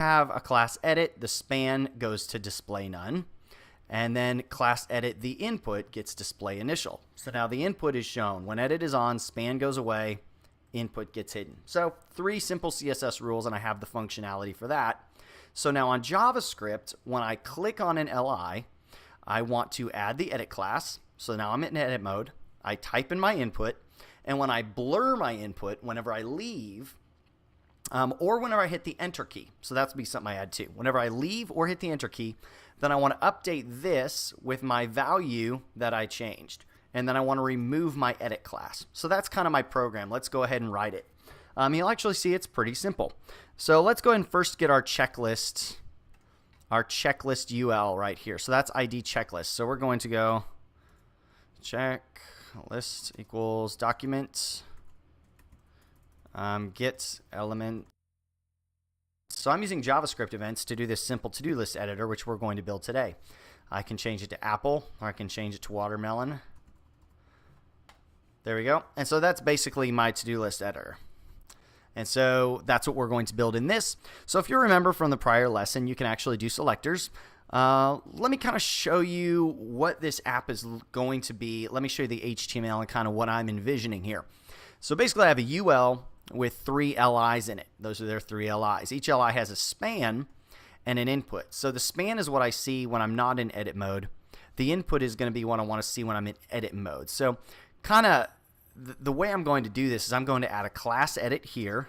have a class edit, the span goes to display none. And then class edit, the input gets display initial. So now the input is shown. When edit is on, span goes away, input gets hidden. So 3 simple CSS rules, and I have the functionality for that. So now on JavaScript, when I click on an LI, I want to add the edit class. So now I'm in edit mode. I type in my input, and when I blur my input, whenever I leave, or whenever I hit the enter key. So that's be something I add too. Whenever I leave or hit the enter key, then I want to update this with my value that I changed. And then I want to remove my edit class. So that's kind of my program. Let's go ahead and write it. You'll actually see it's pretty simple. So let's go ahead and first get our checklist UL right here. So that's ID checklist. So we're going to go checklist equals document get element. So I'm using JavaScript events to do this simple to-do list editor, which we're going to build today. I can change it to apple, or I can change it to watermelon. There we go. And so that's basically my to-do list editor. And so that's what we're going to build in this. So if you remember from the prior lesson, you can actually do selectors. Let me kind of show you what this app is going to be. Let me show you the HTML and kind of what I'm envisioning here. So basically I have a UL with 3 LIs in it. Those are their 3 LIs. Each LI has a span and an input. So the span is what I see when I'm not in edit mode. The input is going to be what I want to see when I'm in edit mode. So kind of the way I'm going to do this is I'm going to add a class edit here.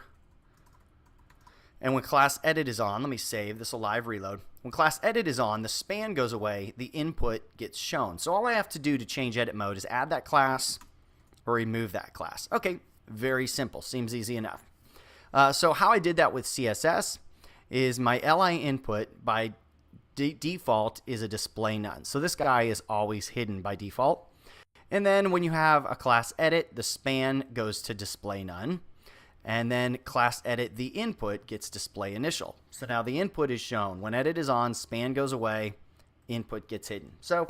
And when class edit is on, let me save, this will live reload. When class edit is on, the span goes away, the input gets shown. So all I have to do to change edit mode is add that class or remove that class. Okay, very simple, seems easy enough. So how I did that with CSS is my LI input by default is a display none. So this guy is always hidden by default. And then when you have a class edit, the span goes to display none. And then class edit, the input gets display initial. So now the input is shown. When edit is on, span goes away, input gets hidden. So